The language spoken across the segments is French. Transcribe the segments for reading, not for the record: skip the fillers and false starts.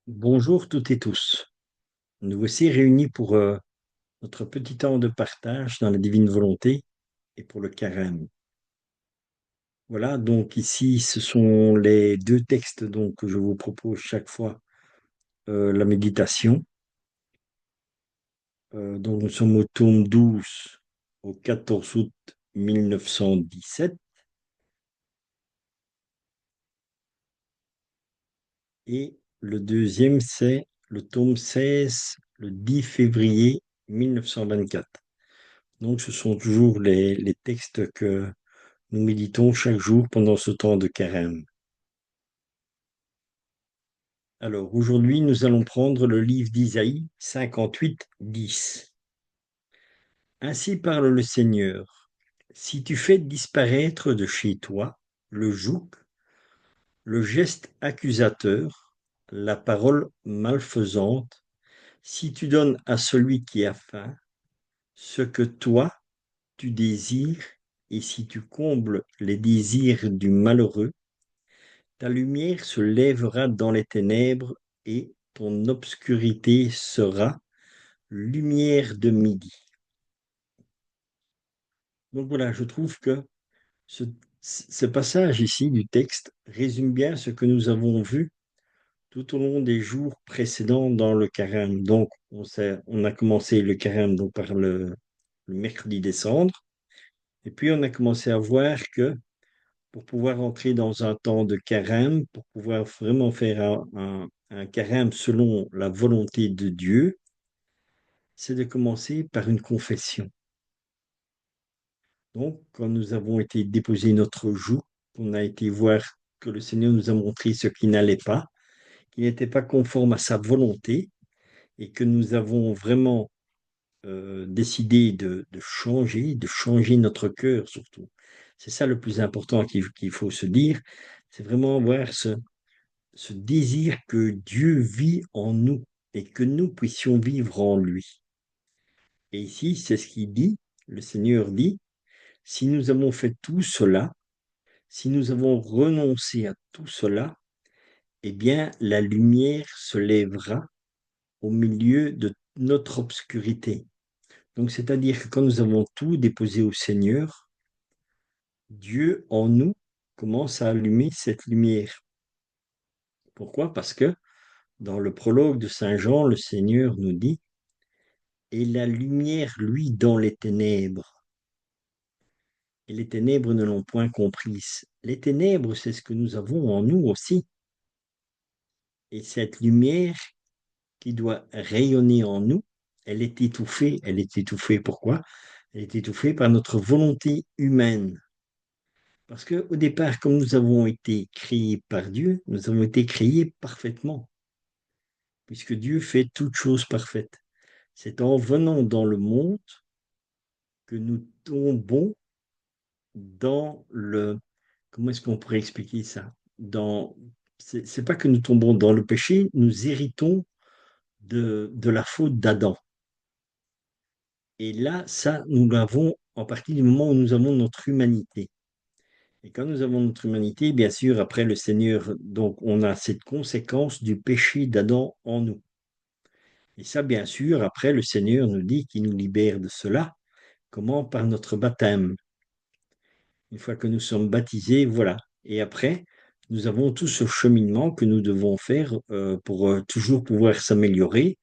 Bonjour toutes et tous. Nous voici réunis pour notre petit temps de partage dans la divine volonté et pour le carême. Voilà, donc ici, ce sont les deux textes donc, que je vous propose chaque fois la méditation. Donc nous sommes au tome 12 au 14 août 1917 et le deuxième, c'est le tome 16 le 10 février 1924. Donc ce sont toujours les textes que nous méditons chaque jour pendant ce temps de carême. Alors aujourd'hui, nous allons prendre le livre d'Isaïe 58, 10. Ainsi parle le Seigneur. Si tu fais disparaître de chez toi le joug, le geste accusateur, la parole malfaisante, si tu donnes à celui qui a faim ce que toi tu désires, et si tu combles les désirs du malheureux, ta lumière se lèvera dans les ténèbres et ton obscurité sera lumière de midi. Donc voilà, je trouve que ce passage ici du texte résume bien ce que nous avons vu tout au long des jours précédents dans le carême. Donc, on a commencé le carême donc, par le mercredi des cendres, et puis on a commencé à voir que pour pouvoir entrer dans un temps de carême, pour pouvoir vraiment faire un carême selon la volonté de Dieu, c'est de commencer par une confession. Donc, quand nous avons été déposer notre joug, on a été voir que le Seigneur nous a montré ce qui n'allait pas, qui n'était pas conforme à sa volonté, et que nous avons vraiment décidé de changer notre cœur surtout. C'est ça le plus important qu'il faut se dire, c'est vraiment avoir ce désir que Dieu vit en nous et que nous puissions vivre en lui. Et ici, c'est ce qu'il dit, le Seigneur dit, si nous avons fait tout cela, si nous avons renoncé à tout cela, eh bien, la lumière se lèvera au milieu de notre obscurité. Donc, c'est-à-dire que quand nous avons tout déposé au Seigneur, Dieu en nous commence à allumer cette lumière. Pourquoi? Parce que dans le prologue de Saint Jean, le Seigneur nous dit, et la lumière, lui, dans les ténèbres. Et les ténèbres ne l'ont point comprise. Les ténèbres, c'est ce que nous avons en nous aussi. Et cette lumière qui doit rayonner en nous, elle est étouffée. Elle est étouffée pourquoi? Elle est étouffée par notre volonté humaine. Parce qu'au départ, comme nous avons été créés par Dieu, nous avons été créés parfaitement, puisque Dieu fait toutes choses parfaites. C'est en venant dans le monde que nous tombons dans le... Comment est-ce qu'on pourrait expliquer ça? C'est pas que nous tombons dans le péché, nous héritons de la faute d'Adam. Et là, ça, nous l'avons en partie du moment où nous avons notre humanité. Et quand nous avons notre humanité, bien sûr, après le Seigneur, donc on a cette conséquence du péché d'Adam en nous. Et ça, bien sûr, après le Seigneur nous dit qu'il nous libère de cela. Comment? Par notre baptême. Une fois que nous sommes baptisés, voilà. Et après, nous avons tout ce cheminement que nous devons faire pour toujours pouvoir s'améliorer.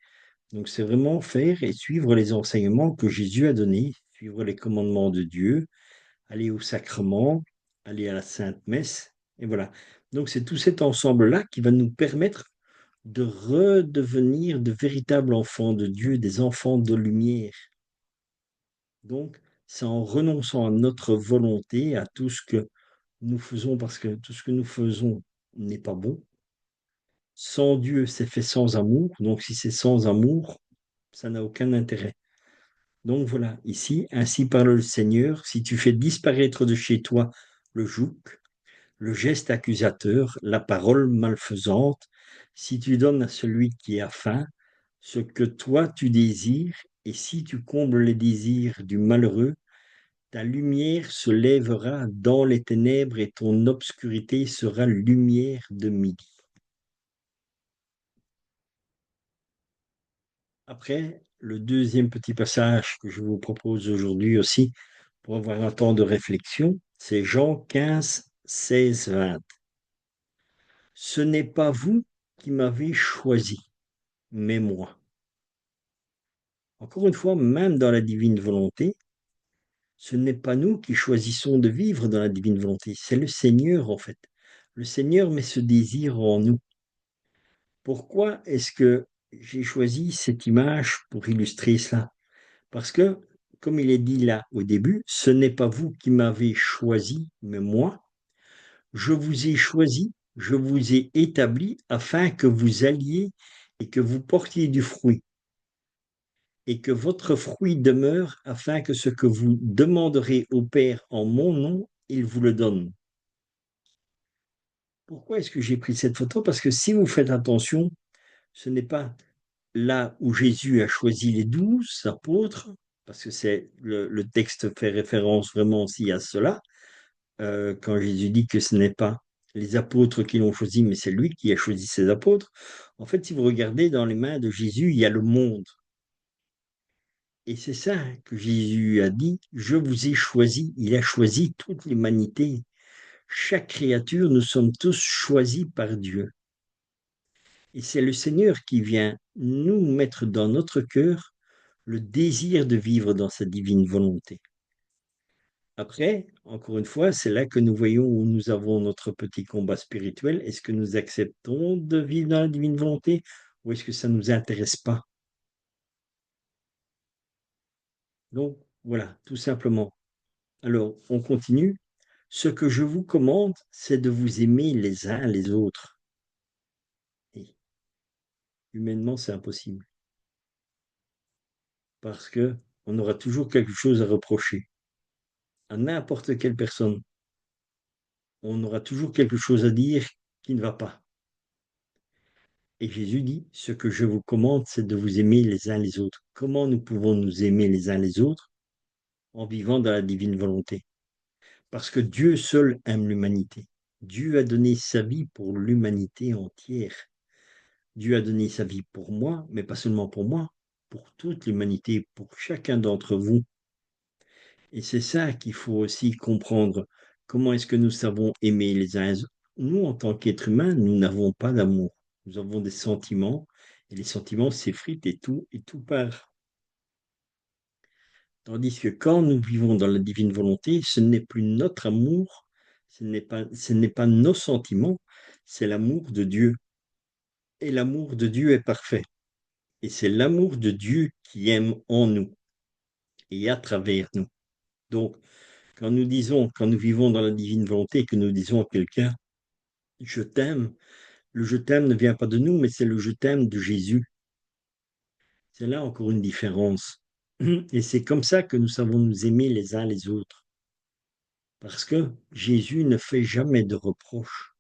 Donc, c'est vraiment faire et suivre les enseignements que Jésus a donnés, suivre les commandements de Dieu, aller au sacrement, aller à la Sainte Messe. Et voilà. Donc, c'est tout cet ensemble-là qui va nous permettre de redevenir de véritables enfants de Dieu, des enfants de lumière. Donc, c'est en renonçant à notre volonté, à tout ce que nous faisons, parce que tout ce que nous faisons n'est pas bon. Sans Dieu, c'est fait sans amour. Donc, si c'est sans amour, ça n'a aucun intérêt. Donc voilà, ici, ainsi parle le Seigneur, si tu fais disparaître de chez toi le joug, le geste accusateur, la parole malfaisante, si tu donnes à celui qui a faim ce que toi tu désires, et si tu combles les désirs du malheureux, ta lumière se lèvera dans les ténèbres et ton obscurité sera lumière de midi. Après, le deuxième petit passage que je vous propose aujourd'hui aussi, pour avoir un temps de réflexion, c'est Jean 15, 16, 20. Ce n'est pas vous qui m'avez choisi, mais moi. Encore une fois, même dans la divine volonté, ce n'est pas nous qui choisissons de vivre dans la divine volonté, c'est le Seigneur en fait. Le Seigneur met ce désir en nous. Pourquoi est-ce que j'ai choisi cette image pour illustrer cela? Parce que, comme il est dit là au début, ce n'est pas vous qui m'avez choisi, mais moi. Je vous ai choisi, je vous ai établi afin que vous alliez et que vous portiez du fruit, et que votre fruit demeure, afin que ce que vous demanderez au Père en mon nom, il vous le donne. Pourquoi est-ce que j'ai pris cette photo? Parce que si vous faites attention, ce n'est pas là où Jésus a choisi les 12 apôtres, parce que le texte fait référence vraiment aussi à cela, quand Jésus dit que ce n'est pas les apôtres qui l'ont choisi, mais c'est lui qui a choisi ses apôtres. En fait, si vous regardez dans les mains de Jésus, il y a le monde. Et c'est ça que Jésus a dit, je vous ai choisi. Il a choisi toute l'humanité. Chaque créature, nous sommes tous choisis par Dieu. Et c'est le Seigneur qui vient nous mettre dans notre cœur le désir de vivre dans sa divine volonté. Après, encore une fois, c'est là que nous voyons où nous avons notre petit combat spirituel. Est-ce que nous acceptons de vivre dans la divine volonté ou est-ce que ça ne nous intéresse pas? Donc, voilà, tout simplement. Alors, on continue. Ce que je vous commande, c'est de vous aimer les uns les autres. Et humainement, c'est impossible parce que on aura toujours quelque chose à reprocher à n'importe quelle personne. On aura toujours quelque chose à dire qui ne va pas. Et Jésus dit, ce que je vous commande, c'est de vous aimer les uns les autres. Comment nous pouvons nous aimer les uns les autres? En vivant dans la divine volonté. Parce que Dieu seul aime l'humanité. Dieu a donné sa vie pour l'humanité entière. Dieu a donné sa vie pour moi, mais pas seulement pour moi, pour toute l'humanité, pour chacun d'entre vous. Et c'est ça qu'il faut aussi comprendre. Comment est-ce que nous savons aimer les uns les autres? Nous, en tant qu'êtres humains, nous n'avons pas d'amour. Nous avons des sentiments, et les sentiments s'effritent et tout part. Tandis que quand nous vivons dans la divine volonté, ce n'est plus notre amour, ce n'est pas nos sentiments, c'est l'amour de Dieu. Et l'amour de Dieu est parfait. Et c'est l'amour de Dieu qui aime en nous et à travers nous. Donc, quand nous vivons dans la divine volonté, que nous disons à quelqu'un, je t'aime, le je t'aime ne vient pas de nous, mais c'est le je t'aime de Jésus. C'est là encore une différence. Et c'est comme ça que nous savons nous aimer les uns les autres. Parce que Jésus ne fait jamais de reproches.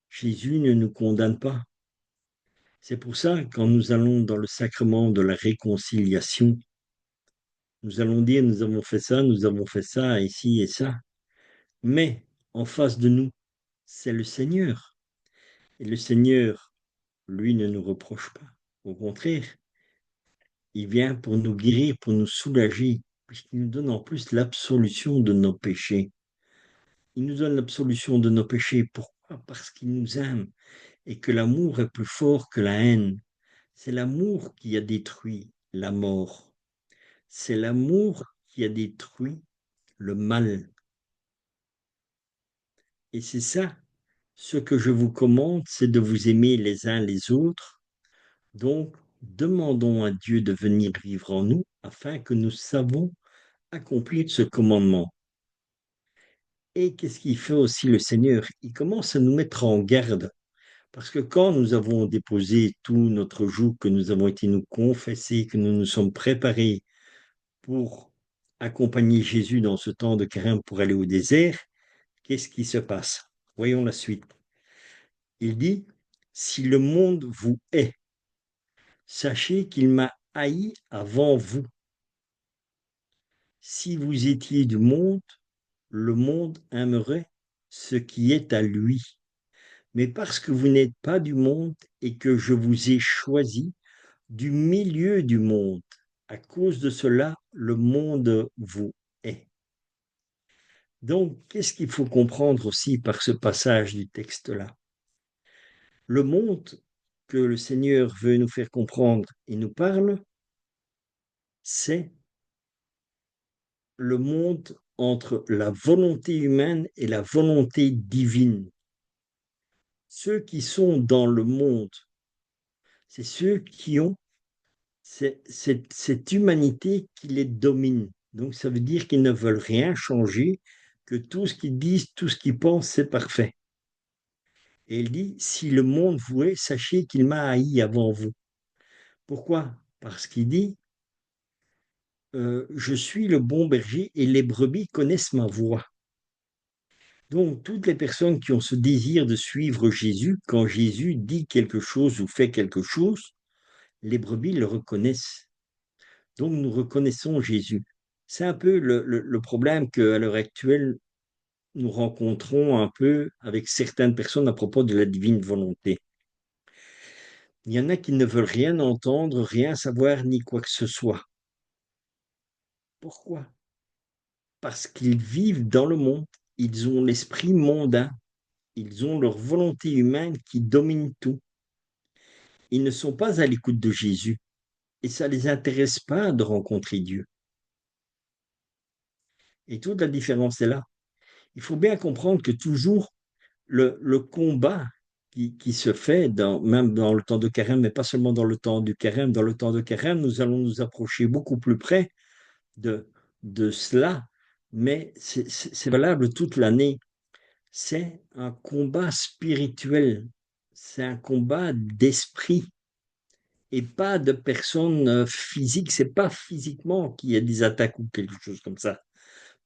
Jésus ne nous condamne pas. C'est pour ça, quand nous allons dans le sacrement de la réconciliation, nous allons dire, nous avons fait ça, ici et ça. Mais en face de nous, c'est le Seigneur. Et le Seigneur, lui, ne nous reproche pas. Au contraire, il vient pour nous guérir, pour nous soulager, puisqu'il nous donne en plus l'absolution de nos péchés. Il nous donne l'absolution de nos péchés. Pourquoi? Parce qu'il nous aime et que l'amour est plus fort que la haine. C'est l'amour qui a détruit la mort. C'est l'amour qui a détruit le mal. Et c'est ça, ce que je vous commande, c'est de vous aimer les uns les autres. Donc, demandons à Dieu de venir vivre en nous afin que nous savons accomplir ce commandement. Et qu'est-ce qu'il fait aussi le Seigneur? Il commence à nous mettre en garde. Parce que quand nous avons déposé tout notre joug, que nous avons été nous confesser, que nous nous sommes préparés pour accompagner Jésus dans ce temps de carême pour aller au désert, qu'est-ce qui se passe? Voyons la suite. Il dit, si le monde vous hait, sachez qu'il m'a haï avant vous. Si vous étiez du monde, le monde aimerait ce qui est à lui. Mais parce que vous n'êtes pas du monde et que je vous ai choisi, du milieu du monde. À cause de cela, le monde vous est. Donc, qu'est-ce qu'il faut comprendre aussi par ce passage du texte-là? Le monde que le Seigneur veut nous faire comprendre et nous parle, c'est le monde entre la volonté humaine et la volonté divine. Ceux qui sont dans le monde, c'est ceux qui ont cette humanité qui les domine. Donc ça veut dire qu'ils ne veulent rien changer, que tout ce qu'ils disent, tout ce qu'ils pensent, c'est parfait. Et il dit, si le monde vous est, sachez qu'il m'a haï avant vous. Pourquoi? Parce qu'il dit, je suis le bon berger et les brebis connaissent ma voix. Donc, toutes les personnes qui ont ce désir de suivre Jésus, quand Jésus dit quelque chose ou fait quelque chose, les brebis le reconnaissent. Donc, nous reconnaissons Jésus. C'est un peu le problème qu'à l'heure actuelle, nous rencontrons un peu avec certaines personnes à propos de la divine volonté. Il y en a qui ne veulent rien entendre, rien savoir, ni quoi que ce soit. Pourquoi? Parce qu'ils vivent dans le monde, ils ont l'esprit mondain, ils ont leur volonté humaine qui domine tout. Ils ne sont pas à l'écoute de Jésus et ça ne les intéresse pas de rencontrer Dieu. Et toute la différence est là. Il faut bien comprendre que toujours le combat qui se fait, même dans le temps de carême, mais pas seulement dans le temps du carême, dans le temps de carême, nous allons nous approcher beaucoup plus près de, de cela, mais c'est valable toute l'année. C'est un combat spirituel, c'est un combat d'esprit et pas de personnes physiques. C'est pas physiquement qu'il y a des attaques ou quelque chose comme ça.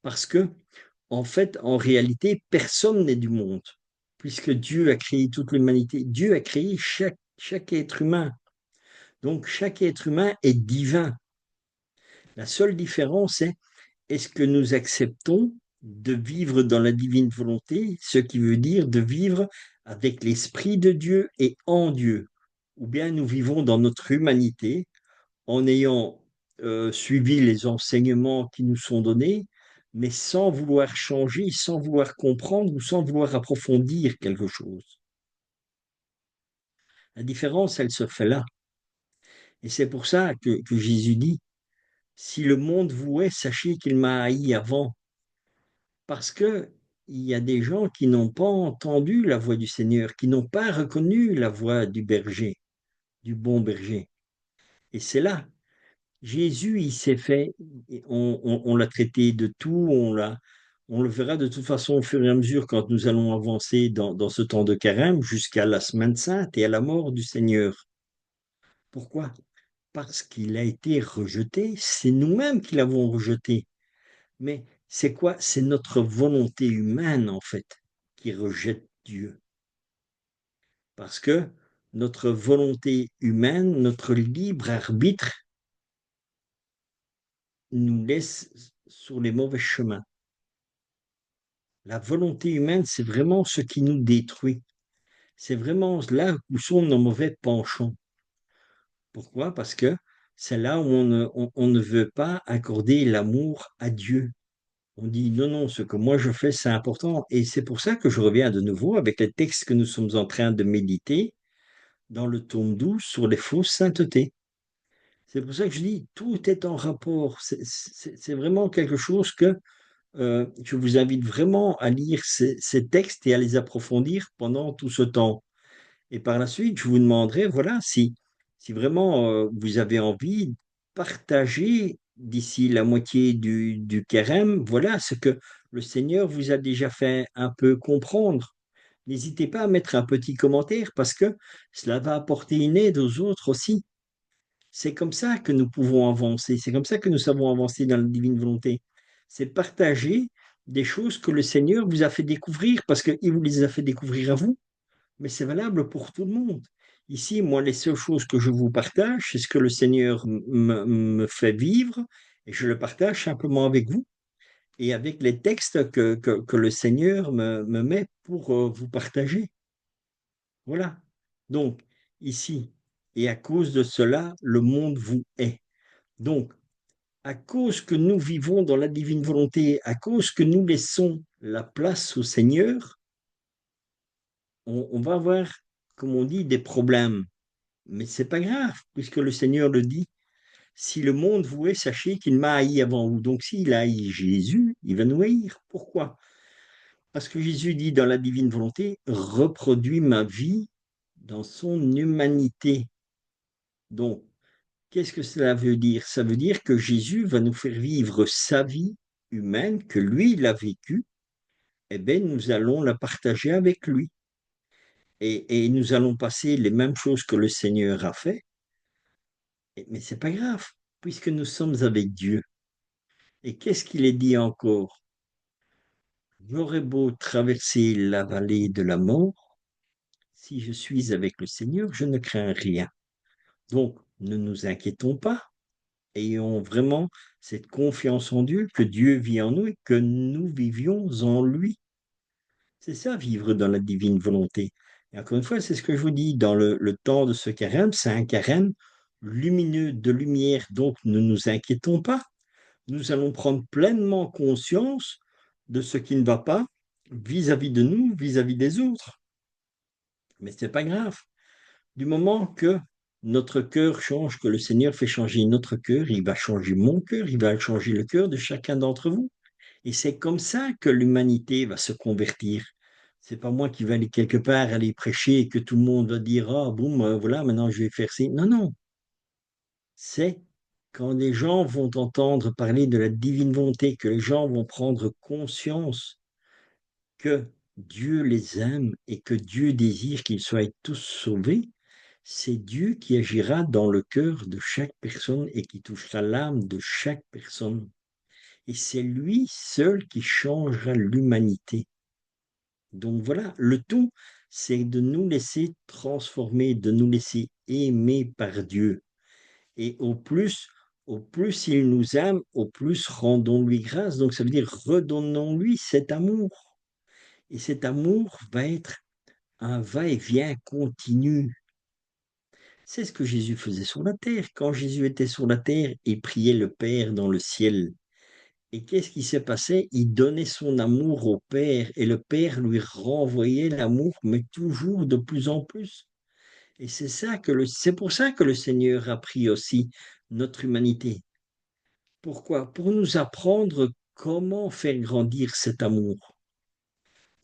Parce que, en fait, en réalité, personne n'est du monde, puisque Dieu a créé toute l'humanité. Dieu a créé chaque être humain. Donc, chaque être humain est divin. La seule différence est, est-ce que nous acceptons de vivre dans la divine volonté, ce qui veut dire de vivre avec l'Esprit de Dieu et en Dieu, ou bien nous vivons dans notre humanité en ayant suivi les enseignements qui nous sont donnés, mais sans vouloir changer, sans vouloir comprendre ou sans vouloir approfondir quelque chose. La différence, elle se fait là. Et c'est pour ça que Jésus dit, si le monde vous est, sachez qu'il m'a haï avant. Parce que il y a des gens qui n'ont pas entendu la voix du Seigneur, qui n'ont pas reconnu la voix du berger, du bon berger. Et c'est là Jésus, il s'est fait, on l'a traité de tout, on le verra de toute façon au fur et à mesure quand nous allons avancer dans ce temps de carême jusqu'à la semaine sainte et à la mort du Seigneur. Pourquoi? Parce qu'il a été rejeté, c'est nous-mêmes qui l'avons rejeté. Mais c'est quoi? C'est notre volonté humaine, en fait, qui rejette Dieu. Parce que notre volonté humaine, notre libre arbitre, nous laisse sur les mauvais chemins. La volonté humaine, c'est vraiment ce qui nous détruit. C'est vraiment là où sont nos mauvais penchants. Pourquoi? Parce que c'est là où on ne veut pas accorder l'amour à Dieu. On dit non, non, ce que moi je fais, c'est important. Et c'est pour ça que je reviens de nouveau avec les textes que nous sommes en train de méditer dans le tome 12 sur les fausses saintetés. C'est pour ça que je dis, tout est en rapport. C'est vraiment quelque chose que je vous invite vraiment à lire ces textes et à les approfondir pendant tout ce temps. Et par la suite, je vous demanderai, voilà, si vraiment vous avez envie de partager d'ici la moitié du carême, voilà ce que le Seigneur vous a déjà fait un peu comprendre. N'hésitez pas à mettre un petit commentaire parce que cela va apporter une aide aux autres aussi. C'est comme ça que nous pouvons avancer, c'est comme ça que nous savons avancer dans la divine volonté. C'est partager des choses que le Seigneur vous a fait découvrir parce qu'il vous les a fait découvrir à vous, mais c'est valable pour tout le monde. Ici, moi, les seules choses que je vous partage, c'est ce que le Seigneur me fait vivre et je le partage simplement avec vous et avec les textes que le Seigneur me met pour vous partager. Voilà. Donc, ici, et à cause de cela, le monde vous hait. Donc, à cause que nous vivons dans la divine volonté, à cause que nous laissons la place au Seigneur, on va avoir, comme on dit, des problèmes. Mais c'est pas grave, puisque le Seigneur le dit. Si le monde vous hait, sachez qu'il m'a haï avant vous. Donc, s'il a haï Jésus, il va nous haïr. Pourquoi? Parce que Jésus dit dans la divine volonté, reproduis ma vie dans son humanité. Donc, qu'est-ce que cela veut dire? Ça veut dire que Jésus va nous faire vivre sa vie humaine, que lui, il a vécue, eh bien, nous allons la partager avec lui. Et nous allons passer les mêmes choses que le Seigneur a fait, mais c'est pas grave, puisque nous sommes avec Dieu. Et qu'est-ce qu'il est dit encore? J'aurais beau traverser la vallée de la mort, si je suis avec le Seigneur, je ne crains rien. Donc, ne nous inquiétons pas, ayons vraiment cette confiance en Dieu, que Dieu vit en nous et que nous vivions en lui. C'est ça, vivre dans la divine volonté. Et encore une fois, c'est ce que je vous dis, dans le temps de ce carême, c'est un carême lumineux de lumière, donc ne nous inquiétons pas. Nous allons prendre pleinement conscience de ce qui ne va pas vis-à-vis de nous, vis-à-vis des autres. Mais ce n'est pas grave. Du moment que notre cœur change, que le Seigneur fait changer notre cœur, il va changer mon cœur, il va changer le cœur de chacun d'entre vous. Et c'est comme ça que l'humanité va se convertir. C'est pas moi qui vais aller quelque part, aller prêcher et que tout le monde va dire, ah, boum, voilà, maintenant je vais faire ci. Non, non. C'est quand les gens vont entendre parler de la divine volonté, que les gens vont prendre conscience que Dieu les aime et que Dieu désire qu'ils soient tous sauvés, c'est Dieu qui agira dans le cœur de chaque personne et qui touchera l'âme de chaque personne. Et c'est lui seul qui changera l'humanité. Donc voilà, le tout, c'est de nous laisser transformer, de nous laisser aimer par Dieu. Et au plus il nous aime, au plus rendons-lui grâce. Donc ça veut dire redonnons-lui cet amour. Et cet amour va être un va-et-vient continu. C'est ce que Jésus faisait sur la terre. Quand Jésus était sur la terre, il priait le Père dans le ciel. Et qu'est-ce qui s'est passé? Il donnait son amour au Père et le Père lui renvoyait l'amour, mais toujours de plus en plus. Et c'est pour ça que le Seigneur a pris aussi notre humanité. Pourquoi? Pour nous apprendre comment faire grandir cet amour.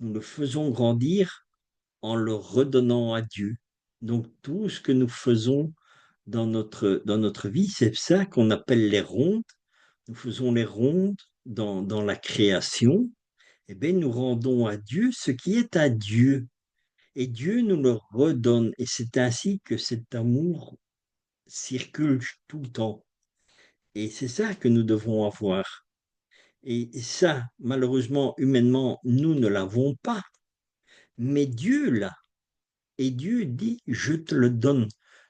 Nous le faisons grandir en le redonnant à Dieu. Donc tout ce que nous faisons dans notre vie, c'est ça qu'on appelle les rondes. Nous faisons les rondes dans la création. Eh bien, nous rendons à Dieu ce qui est à Dieu. Et Dieu nous le redonne. Et c'est ainsi que cet amour circule tout le temps. Et c'est ça que nous devons avoir. Et ça, malheureusement, humainement, nous ne l'avons pas. Mais Dieu l'a. Et Dieu dit, je te le donne.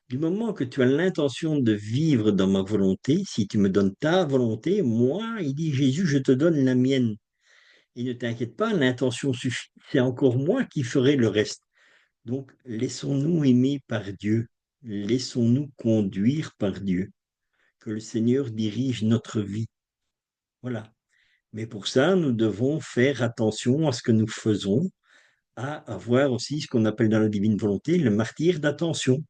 Du moment que tu as l'intention de vivre dans ma volonté, si tu me donnes ta volonté, moi, il dit Jésus, je te donne la mienne. Et ne t'inquiète pas, l'intention suffit. C'est encore moi qui ferai le reste. Donc, laissons-nous aimer par Dieu. Laissons-nous conduire par Dieu. Que le Seigneur dirige notre vie. Voilà. Mais pour ça, nous devons faire attention à ce que nous faisons, à avoir aussi ce qu'on appelle dans la divine volonté le martyr d'attention.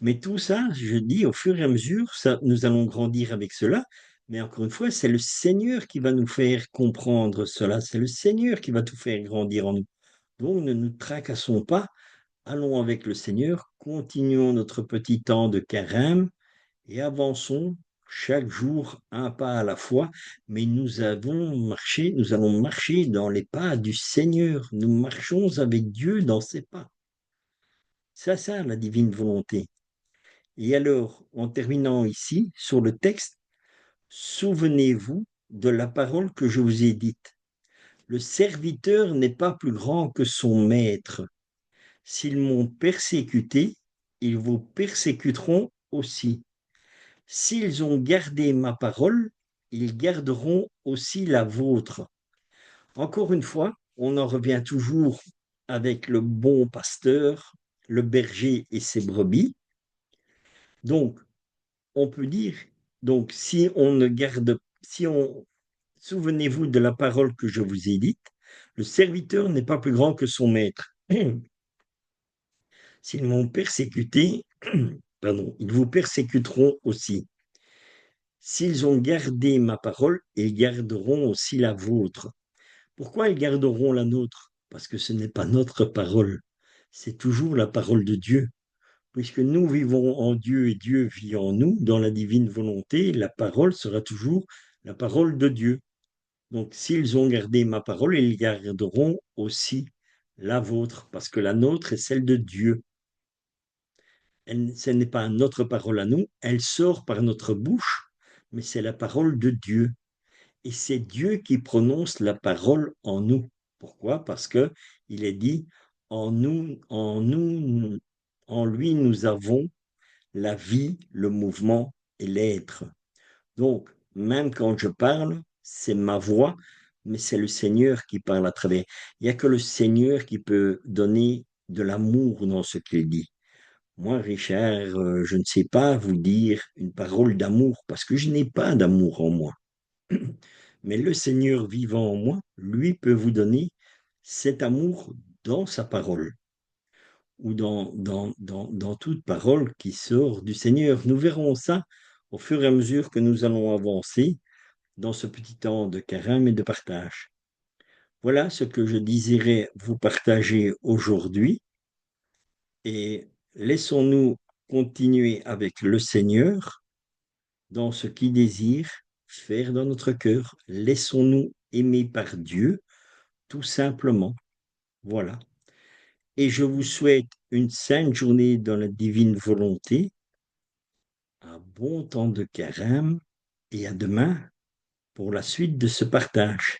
Mais tout ça, je dis, au fur et à mesure, ça, nous allons grandir avec cela. Mais encore une fois, c'est le Seigneur qui va nous faire comprendre cela. C'est le Seigneur qui va tout faire grandir en nous. Donc, ne nous tracassons pas. Allons avec le Seigneur. Continuons notre petit temps de carême et avançons chaque jour un pas à la fois. Mais nous allons marcher dans les pas du Seigneur. Nous marchons avec Dieu dans ses pas. C'est ça, la divine volonté. Et alors, en terminant ici, sur le texte, souvenez-vous de la parole que je vous ai dite. Le serviteur n'est pas plus grand que son maître. S'ils m'ont persécuté, ils vous persécuteront aussi. S'ils ont gardé ma parole, ils garderont aussi la vôtre. Encore une fois, on en revient toujours avec le bon pasteur, le berger et ses brebis. Donc, on peut dire, donc, si on ne garde, si on, souvenez-vous de la parole que je vous ai dite, le serviteur n'est pas plus grand que son maître. S'ils m'ont persécuté, pardon, ils vous persécuteront aussi. S'ils ont gardé ma parole, ils garderont aussi la vôtre. Pourquoi ils garderont la nôtre? Parce que ce n'est pas notre parole, c'est toujours la parole de Dieu. Puisque nous vivons en Dieu et Dieu vit en nous, dans la divine volonté, la parole sera toujours la parole de Dieu. Donc, s'ils ont gardé ma parole, ils garderont aussi la vôtre, parce que la nôtre est celle de Dieu. Ce n'est pas notre parole à nous, elle sort par notre bouche, mais c'est la parole de Dieu. Et c'est Dieu qui prononce la parole en nous. Pourquoi? Parce que il est dit, en lui, nous avons la vie, le mouvement et l'être. Donc, même quand je parle, c'est ma voix, mais c'est le Seigneur qui parle à travers. Il n'y a que le Seigneur qui peut donner de l'amour dans ce qu'il dit. Moi, Richard, je ne sais pas vous dire une parole d'amour parce que je n'ai pas d'amour en moi. Mais le Seigneur vivant en moi, lui peut vous donner cet amour dans sa parole ou dans toute parole qui sort du Seigneur. Nous verrons ça au fur et à mesure que nous allons avancer dans ce petit temps de carême et de partage. Voilà ce que je désirais vous partager aujourd'hui et laissons-nous continuer avec le Seigneur dans ce qu'il désire faire dans notre cœur. Laissons-nous aimer par Dieu, tout simplement. Voilà. Et je vous souhaite une sainte journée dans la divine volonté, un bon temps de carême et à demain pour la suite de ce partage.